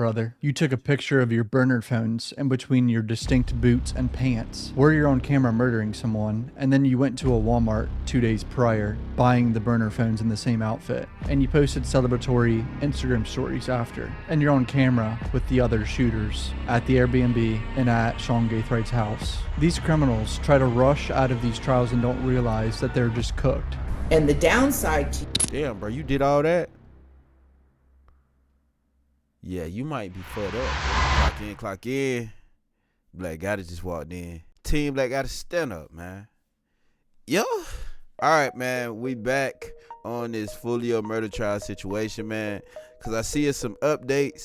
Brother, you took a picture of your burner phones in between your distinct boots and pants, where you're on camera murdering someone, and then you went to a Walmart 2 days prior, buying the burner phones in the same outfit, and you posted celebratory Instagram stories after, and you're on camera with the other shooters at the Airbnb and at Sean Gaithwright's house. These criminals try to rush out of these trials and don't realize that they're just cooked. And the downside to Damn, bro, you did all that? Yeah, you might be fucked up. Clock in. Black Gotta just walked in. Team Black Gotta stand up, man. Yo. Alright, man, we back on this Foolio murder trial situation, man. Cause I see some updates.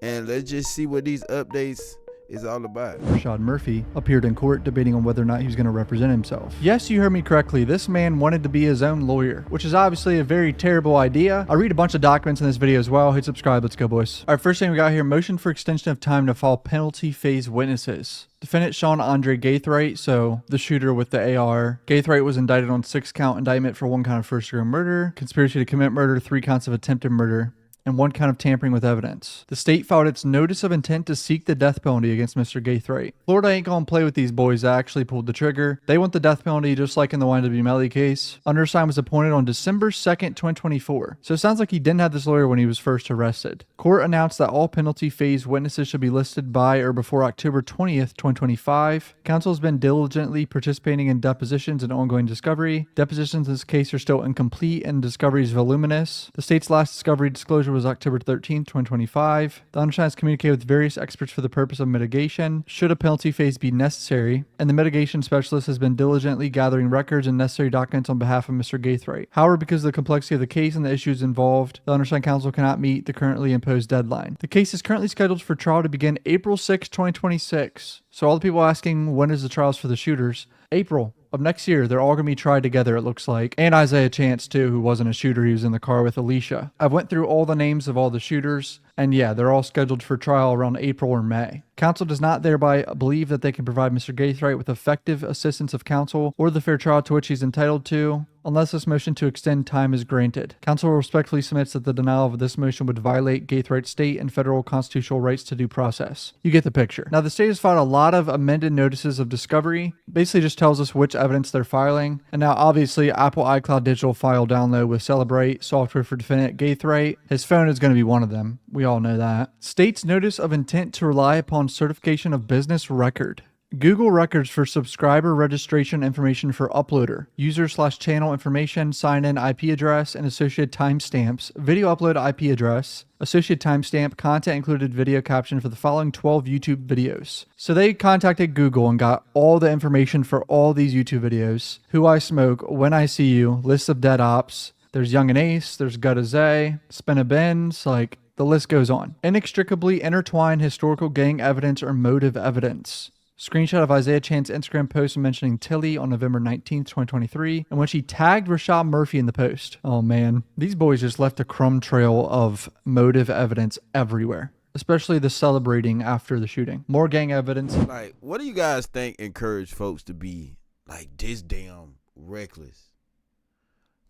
And let's just see what these updates is all about. Rashad Murphy appeared in court debating on whether or not he was going to represent himself. Yes, you heard me correctly. This man wanted to be his own lawyer, which is obviously a very terrible idea. I'll read a bunch of documents in this video as well. Hit subscribe. Let's go, boys. All right, first thing we got here, motion for extension of time to file penalty phase witnesses. Defendant Sean Andre Gaithwright, so the shooter with the AR. Gaithwright was indicted on 6-count indictment for 1 count of first-degree murder, conspiracy to commit murder, 3 counts of attempted murder, and 1 count of tampering with evidence. The state filed its notice of intent to seek the death penalty against Mr. Gaithwright. Florida ain't gonna play with these boys that actually pulled the trigger. They want the death penalty just like in the YW Melly case. Undersigned was appointed on December 2nd, 2024. So it sounds like he didn't have this lawyer when he was first arrested. Court announced that all penalty phase witnesses should be listed by or before October 20th, 2025. Counsel has been diligently participating in depositions and ongoing discovery. Depositions in this case are still incomplete and discovery is voluminous. The state's last discovery disclosure was October 13th, 2025. The undersigned has communicated with various experts for the purpose of mitigation, should a penalty phase be necessary, and the mitigation specialist has been diligently gathering records and necessary documents on behalf of Mr. Gaithwright. However, because of the complexity of the case and the issues involved, the undersigned counsel cannot meet the currently imposed deadline. The case is currently scheduled for trial to begin April 6, 2026. So all the people asking when is the trials for the shooters, April of next year, they're all going to be tried together, it looks like. And Isaiah Chance, too, who wasn't a shooter. He was in the car with Alicia. I've went through all the names of all the shooters, and yeah, they're all scheduled for trial around April or May. Counsel does not thereby believe that they can provide Mr. Gaithwright with effective assistance of counsel or the fair trial to which he's entitled to, unless this motion to extend time is granted. Counsel respectfully submits that the denial of this motion would violate Gaithwright's state and federal constitutional rights to due process. You get the picture. Now, the state has filed a lot of amended notices of discovery. Basically just tells us which evidence they're filing. And now, obviously, Apple iCloud digital file download with Celebrate, software for Defendant Gaithwright. His phone is going to be one of them. We all know that. State's notice of intent to rely upon certification of business record. Google records for subscriber registration information for uploader, user/channel information, sign-in IP address, and associated timestamps, video upload IP address, associated timestamp, content included video caption for the following 12 YouTube videos. So they contacted Google and got all the information for all these YouTube videos. Who I Smoke, When I See You, List of Dead Ops, there's Young and Ace, there's Gutta Zay, Spin a Benz, like the list goes on. Inextricably intertwined historical gang evidence or motive evidence. Screenshot of Isaiah Chan's Instagram post mentioning Tilly on November 19th, 2023, in which he tagged Rashad Murphy in the post. Oh man, these boys just left a crumb trail of motive evidence everywhere, especially the celebrating after the shooting. More gang evidence. Like, what do you guys think encourage folks to be like this damn reckless?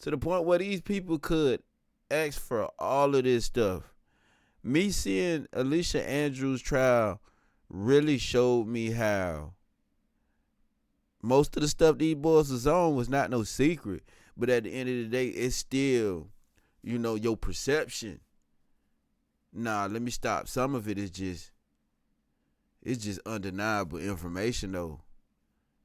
To the point where these people could ask for all of this stuff. Me seeing Alicia Andrews' trial really showed me how most of the stuff these boys was on was not no secret. But at the end of the day, it's still, you know, your perception. Nah, let me stop. Some of it is just, it's just undeniable information though.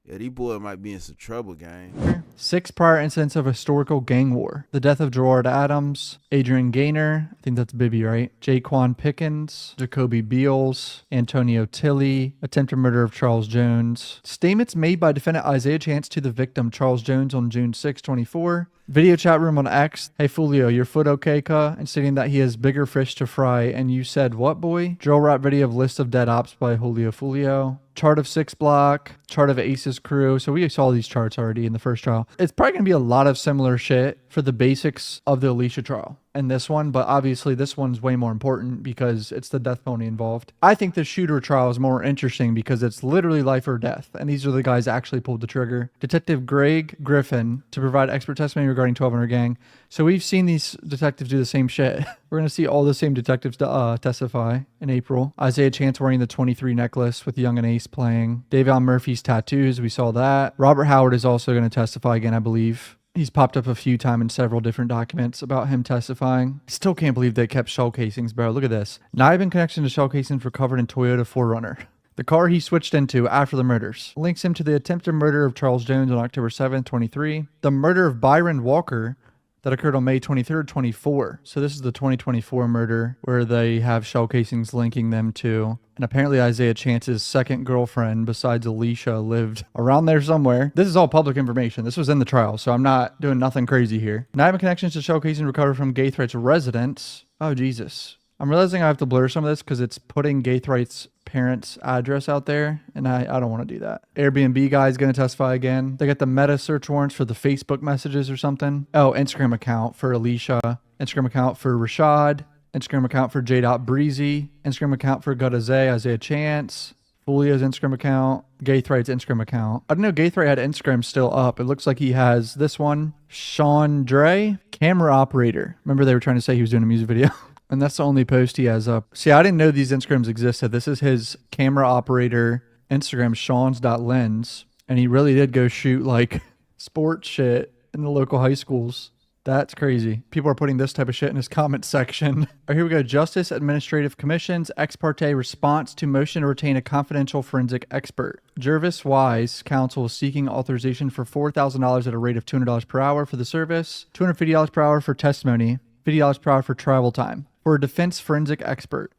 Yeah, these boys might be in some trouble, gang. 6 prior incidents of historical gang war. The death of Gerard Adams, Adrian Gaynor, I think that's Bibby, right? Jaquan Pickens, Jacoby Beals, Antonio Tilley, attempted murder of Charles Jones. Statements made by defendant Isaiah Chance to the victim, Charles Jones, on June 6, 24. Video chat room on X. Hey, Foolio, your foot okay, cuh? And stating that he has bigger fish to fry. And you said, what, boy? Drill rap video of List of Dead Ops by Julio Foolio. Chart of 6 Block. Chart of Ace's crew. So we saw these charts already in the first trial. It's probably going to be a lot of similar shit for the basics of the Alicia trial. in this one, but obviously this one's way more important because it's the death penalty involved. I think the shooter trial is more interesting because it's literally life or death, and these are the guys that actually pulled the trigger. Detective Greg Griffin to provide expert testimony regarding 1200 gang. So we've seen these detectives do the same shit. We're going to see all the same detectives testify in April. Isaiah Chance wearing the 23 necklace with Young and Ace playing. Davion Murphy's tattoos, we saw that. Robert Howard is also going to testify again, I believe. He's popped up a few times in several different documents about him testifying. Still can't believe they kept shell casings, bro. Look at this. Knife in connection to shell casings recovered in Toyota 4Runner. The car he switched into after the murders. Links him to the attempted murder of Charles Jones on October 7th, 23. The murder of Byron Walker that occurred on May 23rd, 24. So this is the 2024 murder where they have shell casings linking them to. And apparently Isaiah Chance's second girlfriend besides Alicia lived around there somewhere. This is all public information. This was in the trial, so I'm not doing nothing crazy here. Knife connections to shell casing recovered from Gaithride's residence. Oh, Jesus. I'm realizing I have to blur some of this because it's putting Gaithride's parents' address out there, and I don't want to do that. Airbnb guy's going to testify again. They got the meta search warrants for the Facebook messages or something. Oh, Instagram account for Alicia. Instagram account for Rashad. Instagram account for J.Breezy. Instagram account for Gutaze, Isaiah Chance. Foolio's Instagram account. Gaithride's Instagram account. I didn't know Gaithride had Instagram still up. It looks like he has this one. Sean Dre, camera operator. Remember they were trying to say he was doing a music video? And that's the only post he has up. See, I didn't know these Instagrams existed. This is his camera operator Instagram, Sean's.lens. And he really did go shoot like sports shit in the local high schools. That's crazy. People are putting this type of shit in his comment section. All right, here we go. Justice Administrative Commission's ex parte response to motion to retain a confidential forensic expert. Jervis Wise, counsel, is seeking authorization for $4,000 at a rate of $200 per hour for the service, $250 per hour for testimony, $50 per hour for travel time. For a defense forensic expert.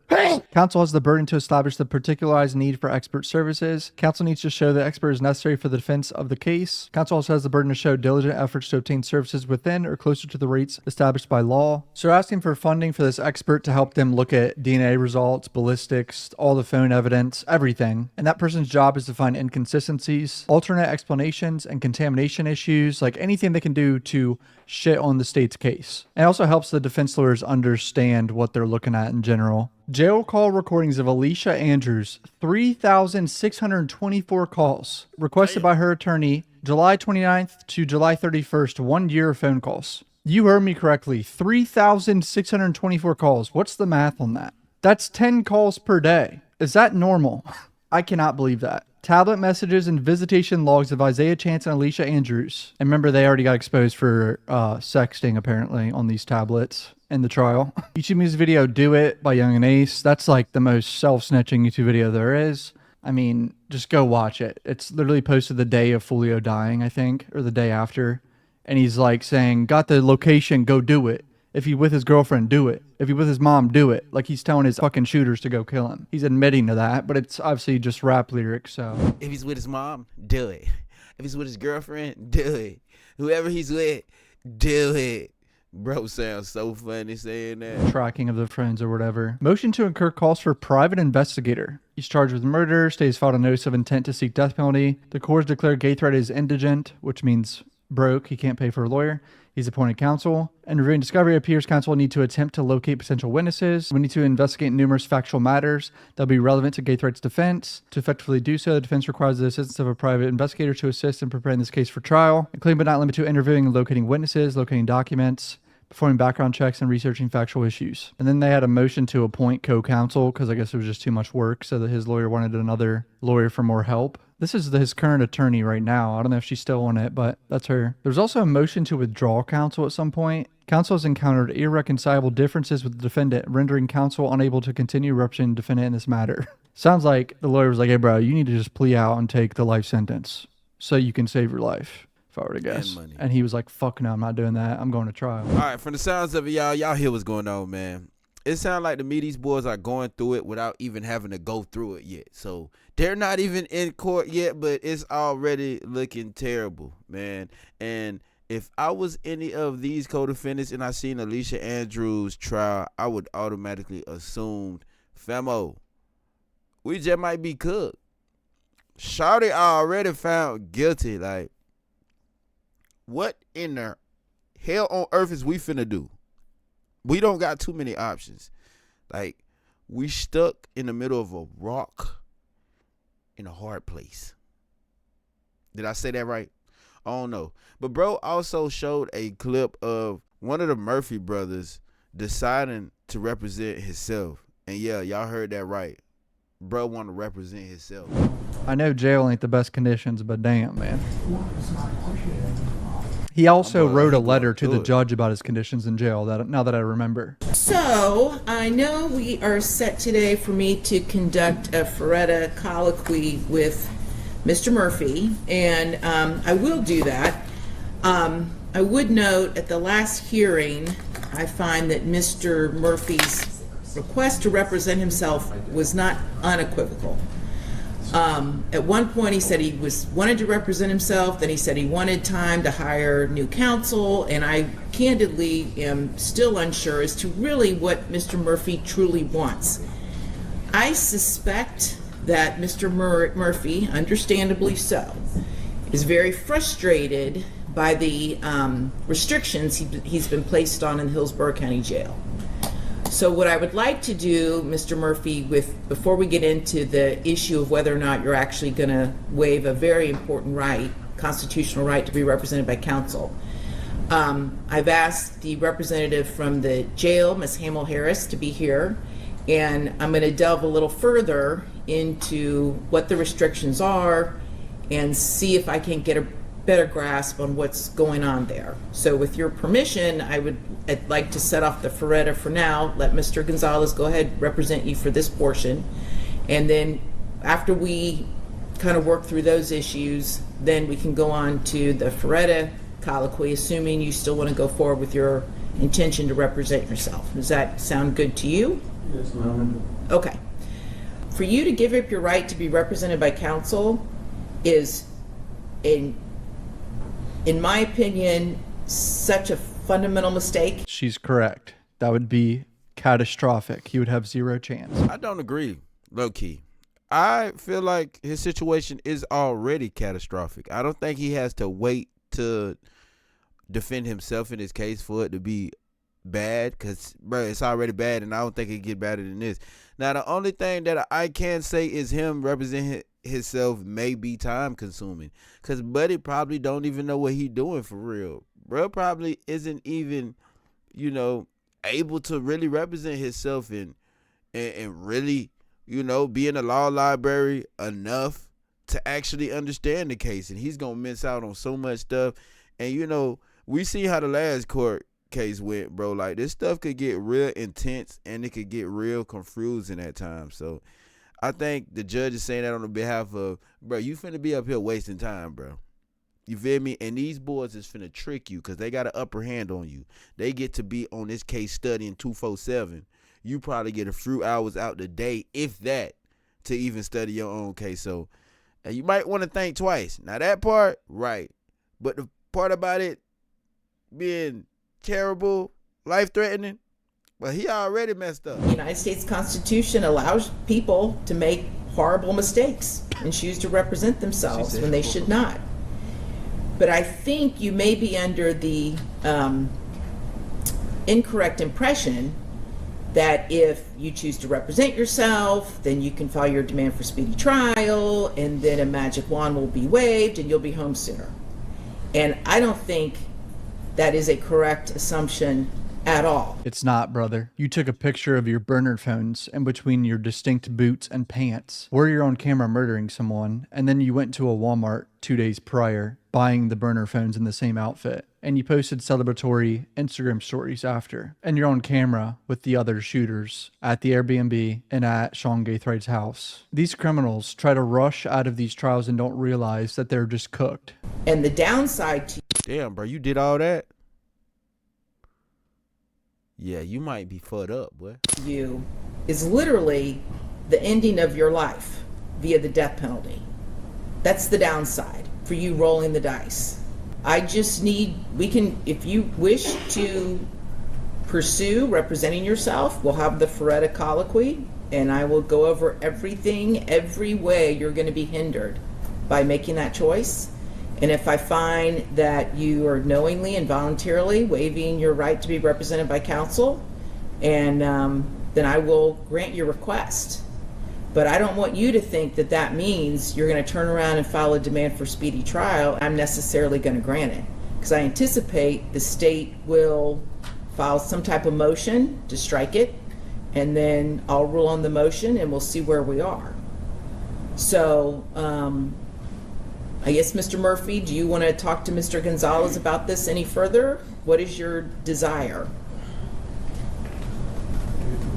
Counsel has the burden to establish the particularized need for expert services. Counsel needs to show the expert is necessary for the defense of the case. Counsel also has the burden to show diligent efforts to obtain services within or closer to the rates established by law. So they're asking for funding for this expert to help them look at DNA results, ballistics, all the phone evidence, everything. And that person's job is to find inconsistencies, alternate explanations, and contamination issues, like anything they can do to shit on the state's case. And it also helps the defense lawyers understand what they're looking at in general. Jail call recordings of Alicia Andrews, 3,624 calls requested by her attorney, July 29th to July 31st, 1 year of phone calls. You heard me correctly, 3,624 calls. What's the math on that? That's 10 calls per day. Is that normal? I cannot believe that. Tablet messages and visitation logs of Isaiah Chance and Alicia Andrews. And remember, they already got exposed for sexting, apparently, on these tablets in the trial. YouTube music video, Do It by Young and Ace. That's like the most self-snitching YouTube video there is. I mean, just go watch it. It's literally posted the day of Foolio dying, I think, or the day after. And he's like saying, got the location, go do it. If he's with his girlfriend, do it. If he's with his mom, do it. Like he's telling his fucking shooters to go kill him. He's admitting to that, but it's obviously just rap lyrics, so. If he's with his mom, do it. If he's with his girlfriend, do it. Whoever he's with, do it. Bro sounds so funny saying that. Tracking of the friends or whatever. Motion to incur costs for private investigator. He's charged with murder. State has filed a notice of intent to seek death penalty. The court has declared Gaithride is indigent, which means broke. He can't pay for a lawyer. He's appointed counsel. And reviewing discovery, appears counsel will need to attempt to locate potential witnesses. We need to investigate numerous factual matters that will be relevant to Gaithride's defense. To effectively do so, the defense requires the assistance of a private investigator to assist in preparing this case for trial, including but not limited to interviewing and locating witnesses, locating documents, performing background checks, and researching factual issues. And then they had a motion to appoint co-counsel because I guess it was just too much work, so that his lawyer wanted another lawyer for more help. This is his current attorney right now. I don't know if she's still on it, but that's her. There's also a motion to withdraw counsel at some point. Counsel has encountered irreconcilable differences with the defendant, rendering counsel unable to continue representing the defendant in this matter. Sounds like the lawyer was like, hey, bro, you need to just plea out and take the life sentence so you can save your life, if I were to guess. And he was like, fuck no, I'm not doing that. I'm going to trial. All right, from the sounds of it, y'all hear what's going on, man. It sounds like to me these boys are going through it without even having to go through it yet. So they're not even in court yet, but it's already looking terrible, man. And if I was any of these co-defendants and I seen Alicia Andrews' trial, I would automatically assume, famo, we just might be cooked. Shawty already found guilty. Like, what in the hell on earth is we finna do? We don't got too many options. Like, we stuck in the middle of a rock in a hard place. Did I say that right? I don't know. But bro also showed a clip of one of the Murphy brothers deciding to represent himself. And yeah, y'all heard that right. Bro want to represent himself. I know jail ain't the best conditions, but damn, man. He also wrote a letter to the judge about his conditions in jail, now that I remember. So, I know we are set today for me to conduct a Ferretta colloquy with Mr. Murphy, and I will do that. I would note at the last hearing, I find that Mr. Murphy's request to represent himself was not unequivocal. At one point he said he wanted to represent himself, then he said he wanted time to hire new counsel, and I candidly am still unsure as to really what Mr. Murphy truly wants. I suspect that Mr. Murphy, understandably so, is very frustrated by the restrictions he's been placed on in Hillsborough County Jail. So what I would like to do, Mr. Murphy, before we get into the issue of whether or not you're actually going to waive a very important right, constitutional right to be represented by counsel, I've asked the representative from the jail, Ms. Hamill Harris, to be here, and I'm going to delve a little further into what the restrictions are and see if I can get a better grasp on what's going on there. So with your permission, I'd like to set off the Ferretta for now, let Mr. Gonzalez go ahead represent you for this portion, and then after we kind of work through those issues, then we can go on to the Ferretta colloquy, assuming you still want to go forward with your intention to represent yourself. Does that sound good to you? Yes, ma'am. Okay. For you to give up your right to be represented by counsel is, in my opinion, such a fundamental mistake. She's correct. That would be catastrophic. He would have zero chance. I don't agree, low key. I feel like his situation is already catastrophic. I don't think he has to wait to defend himself in his case for it to be bad, because bro, it's already bad, and I don't think it get better than this. Now the only thing that I can say is him representing himself may be time consuming, because buddy probably don't even know what he doing for real. Bro probably isn't even, able to really represent himself and really, be in the law library enough to actually understand the case, and he's gonna miss out on so much stuff. And we see how the last court case went, bro. Like, this stuff could get real intense and it could get real confusing at times. So I think the judge is saying that on the behalf of, bro, you finna be up here wasting time, bro. You feel me? And these boys is finna trick you because they got an upper hand on you. They get to be on this case studying 247. You probably get a few hours out the day, if that, to even study your own case. So you might want to think twice. Now that part, right. But the part about it being terrible, life-threatening, well, he already messed up. The United States Constitution allows people to make horrible mistakes and choose to represent themselves when they should not. But I think you may be under the incorrect impression that if you choose to represent yourself, then you can file your demand for speedy trial, and then a magic wand will be waved and you'll be home sooner. And I don't think that is a correct assumption at all. It's not, brother. You took a picture of your burner phones in between your distinct boots and pants, where you're on camera murdering someone, and then you went to a Walmart 2 days prior, buying the burner phones in the same outfit, and you posted celebratory Instagram stories after, and you're on camera with the other shooters at the Airbnb and at Sean Gaithride's house. These criminals try to rush out of these trials and don't realize that they're just cooked. And the downside to Damn, bro, you did all that? Yeah, you might be fucked up, boy. you is literally the ending of your life via the death penalty. That's the downside for you rolling the dice. I just need, if you wish to pursue representing yourself, we'll have the Ferretta colloquy, and I will go over everything, every way you're going to be hindered by making that choice. And if I find that you are knowingly and voluntarily waiving your right to be represented by counsel, and then I will grant your request. But I don't want you to think that that means you're going to turn around and file a demand for speedy trial. I'm necessarily going to grant it, because I anticipate the state will file some type of motion to strike it, and then I'll rule on the motion and we'll see where we are. So I guess, Mr. Murphy, do you want to talk to Mr. Gonzalez about this any further? What is your desire?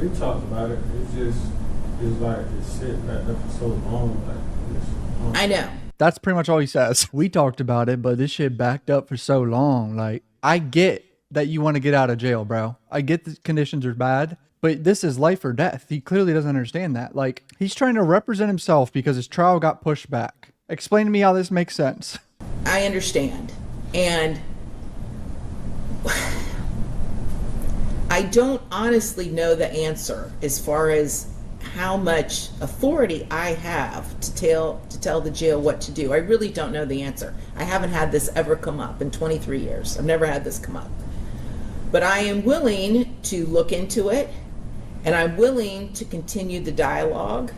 We talked about it. It's like it's sitting back there for so long. I know. That's pretty much all he says. We talked about it, but this shit backed up for so long. Like, I get that you want to get out of jail, bro. I get the conditions are bad, but this is life or death. He clearly doesn't understand that. Like, he's trying to represent himself because his trial got pushed back. Explain to me how this makes sense. I understand. And I don't honestly know the answer as far as how much authority I have to tell the jail what to do. I really don't know the answer. I haven't had this ever come up in 23 years. I've never had this come up. But I am willing to look into it, and I'm willing to continue the dialogue,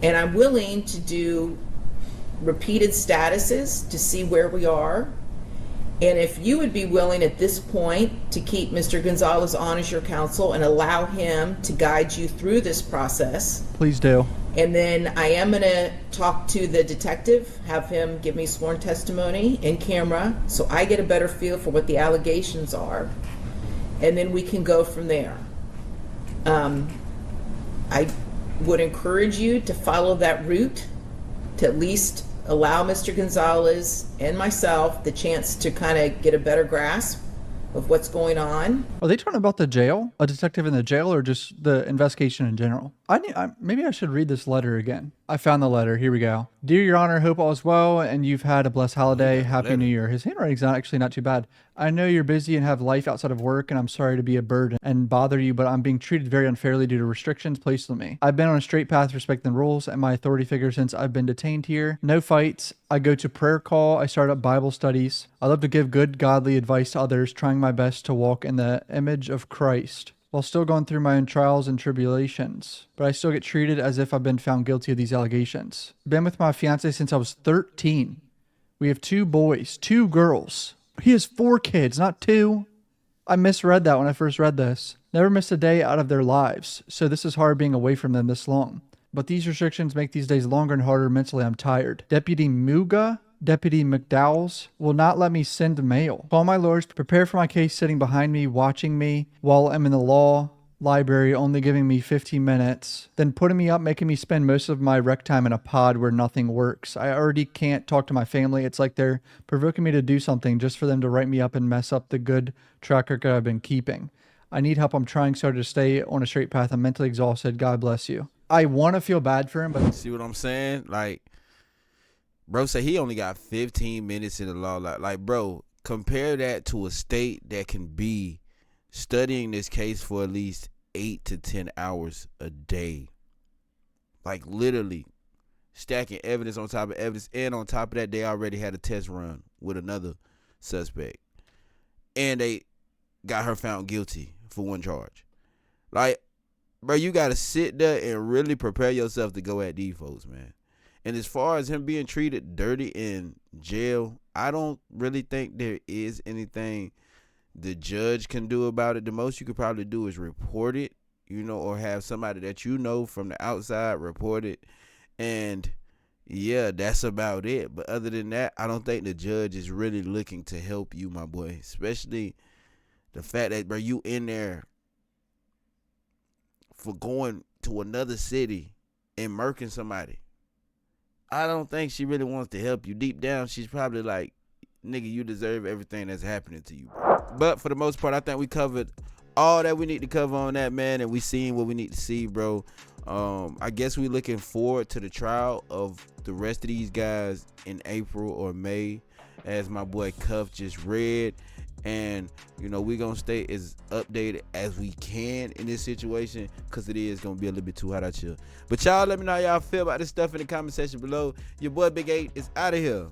and I'm willing to do repeated statuses to see where we are. And if you would be willing at this point to keep Mr. Gonzalez on as your counsel and allow him to guide you through this process. Please do. And then I am going to talk to the detective, have him give me sworn testimony in camera so I get a better feel for what the allegations are. And then we can go from there. I would encourage you to follow that route, to at least allow Mr. Gonzalez and myself the chance to kind of get a better grasp of what's going on. Are they talking about the jail? A detective in the jail, or just the investigation in general? Maybe I should read this letter again. I found the letter. Here we go. Dear Your Honor, hope all is well and you've had a blessed holiday. Happy New Year. His handwriting's actually not too bad. I know you're busy and have life outside of work, and I'm sorry to be a burden and bother you, but I'm being treated very unfairly due to restrictions placed on me. I've been on a straight path respecting the rules and my authority figure since I've been detained here. No fights. I go to prayer call. I start up Bible studies. I love to give good, godly advice to others, trying my best to walk in the image of Christ while still going through my own trials and tribulations. But I still get treated as if I've been found guilty of these allegations. Been with my fiance since I was 13. We have 2 boys, 2 girls. He has 4 kids, not 2. I misread that when I first read this. Never missed a day out of their lives, so this is hard being away from them this long. But these restrictions make these days longer and harder mentally. I'm tired. Deputy McDowell's will not let me send mail. Call my lawyers, prepare for my case, sitting behind me, watching me while I'm in the law library, only giving me 15 minutes, then putting me up, making me spend most of my rec time in a pod where nothing works. I already can't talk to my family. It's like they're provoking me to do something just for them to write me up and mess up the good track record I've been keeping. I need help. I'm trying so hard to stay on a straight path. I'm mentally exhausted. God bless you. I want to feel bad for him, but see what I'm saying? Like, bro said he only got 15 minutes in the law. Like, bro, compare that to a state that can be studying this case for at least 8 to 10 hours a day. Like, literally stacking evidence on top of evidence. And on top of that, they already had a test run with another suspect. And they got her found guilty for 1 charge. Like, bro, you got to sit there and really prepare yourself to go at these folks, man. And as far as him being treated dirty in jail, I don't really think there is anything the judge can do about it. The most you could probably do is report it, or have somebody that from the outside report it. And yeah, that's about it. But other than that, I don't think the judge is really looking to help you, my boy. Especially the fact that, bro, you in there for going to another city and murking somebody. I don't think she really wants to help you. Deep down, she's probably like, nigga, you deserve everything that's happening to you, bro. But for the most part, I think we covered all that we need to cover on that, man, and we seen what we need to see, bro. I guess we looking forward to the trial of the rest of these guys in April or May, as my boy Cuff just read. And, we're going to stay as updated as we can in this situation, because it is going to be a little bit too hot out here. But y'all let me know how y'all feel about this stuff in the comment section below. Your boy Big 8 is out of here.